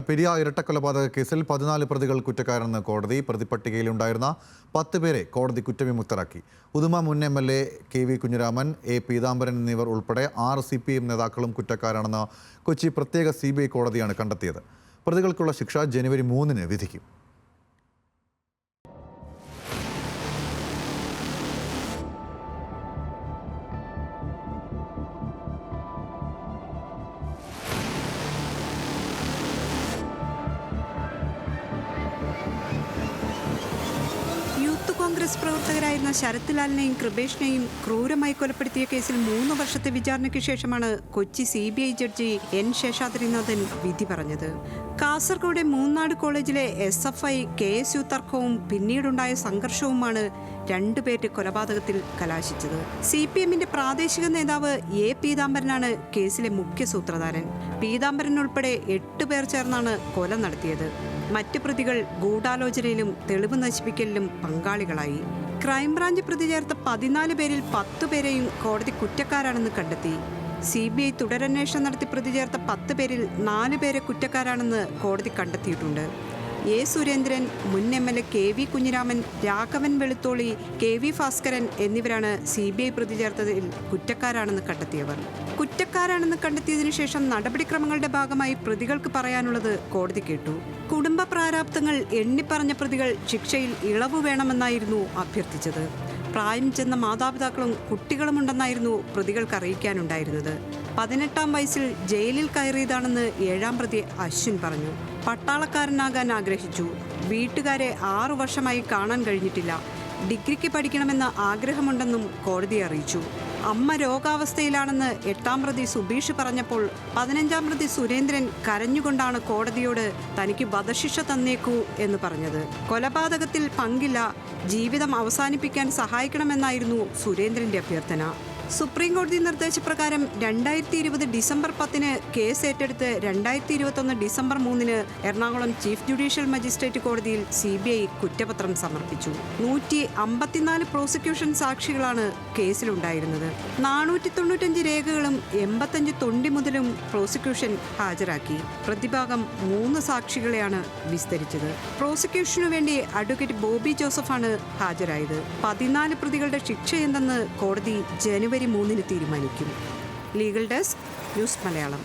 പെരിയ ഇരട്ടക്കൊലപാതക കേസിൽ 14 പ്രതികൾ കുറ്റക്കാരെന്ന് കോടതി. പ്രതിപട്ടികയിലുണ്ടായിരുന്ന 10 പേരെ കോടതി കുറ്റവിമുക്തരാക്കി. ഉദുമ മുൻ MLA KV Kunhiraman, A Peethambaran എന്നിവർ ഉൾപ്പെടെ 6 CPM നേതാക്കളും കുറ്റക്കാരാണെന്ന് കൊച്ചി പ്രത്യേക CBI കോടതിയാണ് കണ്ടെത്തിയത്. പ്രതികൾക്കുള്ള ശിക്ഷ ജനുവരി 3-ന് വിധിക്കും. യൂത്ത് കോൺഗ്രസ് പ്രവർത്തകരായിരുന്ന ശരത് ലാലിനെയും കൃപേഷിനെയും ക്രൂരമായി കൊലപ്പെടുത്തിയ കേസിൽ 3 വർഷത്തെ വിചാരണയ്ക്ക് ശേഷമാണ് Kochi CBI judge N Seshadrinathan വിധി പറഞ്ഞത്. കാസർഗോഡ് മൂന്നാട് കോളേജിലെ SFI KSU തർക്കവും പിന്നീടുണ്ടായ സംഘർഷവുമാണ് 2 പേരുടെ കൊലപാതകത്തിൽ കലാശിച്ചത്. CPMന്റെ പ്രാദേശിക നേതാവ് A പീതാംബരനാണ് കേസിലെ മുഖ്യ സൂത്രധാരൻ. പീതാംബരൻ ഉൾപ്പെടെ 8 പേർ ചേർന്നാണ് കൊല നടത്തിയത്. മറ്റ് പ്രതികൾ ഗൂഢാലോചനയിലും തെളിവ് നശിപ്പിക്കലിലും പങ്കാളികളായി. ക്രൈംബ്രാഞ്ച് പ്രതി ചേർത്ത 14 പേരിൽ 10 പേരെയും കോടതി കുറ്റക്കാരാണെന്ന് കണ്ടെത്തി. CBI തുടരന്വേഷണം നടത്തി പ്രതി ചേർത്ത 10 പേരിൽ 4 പേരെ കുറ്റക്കാരാണെന്ന് കോടതി കണ്ടെത്തിയിട്ടുണ്ട്. A സുരേന്ദ്രൻ, മുൻ MLA KV Kunhiraman, Raghavan Velutholi, KV Bhaskaran എന്നിവരാണ് CBI പ്രതി ചേർത്തതിൽ കുറ്റക്കാരാണെന്ന് കണ്ടെത്തിയവർ. കുറ്റക്കാരാണെന്ന് കണ്ടെത്തിയതിനു ശേഷം നടപടിക്രമങ്ങളുടെ ഭാഗമായി പ്രതികൾക്ക് പറയാനുള്ളത് കോടതി കേട്ടു. കുടുംബ പ്രാരാബ്ദങ്ങൾ എണ്ണിപ്പറഞ്ഞ പ്രതികൾ ശിക്ഷയിൽ ഇളവ് വേണമെന്നായിരുന്നു അഭ്യർത്ഥിച്ചത്. പ്രായം ചെന്ന മാതാപിതാക്കളും കുട്ടികളുമുണ്ടെന്നായിരുന്നു പ്രതികൾക്ക് അറിയിക്കാനുണ്ടായിരുന്നത്. 18-ാം വയസ്സിൽ ജയിലിൽ കയറിയതാണെന്ന് 7-ാം പ്രതി അശ്വിൻ പറഞ്ഞു. പട്ടാളക്കാരനാകാൻ ആഗ്രഹിച്ചു. വീട്ടുകാരെ 6 വർഷമായി കാണാൻ കഴിഞ്ഞിട്ടില്ല. ഡിഗ്രിക്ക് പഠിക്കണമെന്ന ആഗ്രഹമുണ്ടെന്നും കോടതി അറിയിച്ചു. അമ്മ രോഗാവസ്ഥയിലാണെന്ന് 8-ാം പ്രതി സുബീഷ് പറഞ്ഞപ്പോൾ 15-ാം പ്രതി സുരേന്ദ്രൻ കരഞ്ഞുകൊണ്ടാണ് കോടതിയോട് തനിക്ക് വധശിക്ഷ തന്നേക്കൂ എന്ന് പറഞ്ഞത്. കൊലപാതകത്തിൽ പങ്കില്ല, ജീവിതം അവസാനിപ്പിക്കാൻ സഹായിക്കണമെന്നായിരുന്നു സുരേന്ദ്രന്റെ അഭ്യർത്ഥന. സുപ്രീം കോടതി നിർദ്ദേശപ്രകാരം 2020 ഡിസംബർ 10-ന് കേസ് ഏറ്റെടുത്ത് 2021 ഡിസംബർ 3-ന് എറണാകുളം ചീഫ് ജുഡീഷ്യൽ മജിസ്ട്രേറ്റ് കോടതിയിൽ CBI കുറ്റപത്രം സമർപ്പിച്ചു. 154 പ്രോസിക്യൂഷൻ സാക്ഷികളാണ് കേസിലുണ്ടായിരുന്നത്. 495 രേഖകളും 85 തൊണ്ടിമുതലും പ്രോസിക്യൂഷൻ ഹാജരാക്കി. പ്രതിഭാഗം 3 സാക്ഷികളെയാണ് വിസ്തരിച്ചത്. പ്രോസിക്യൂഷനു വേണ്ടി അഡ്വക്കേറ്റ് ബോബി ജോസഫാണ് ഹാജരായത്. 14 പ്രതികളുടെ ശിക്ഷയെന്തെന്ന് കോടതി ജനുവരി 3-ന് തീരുമാനിക്കും. Legal desk, news Malayalam.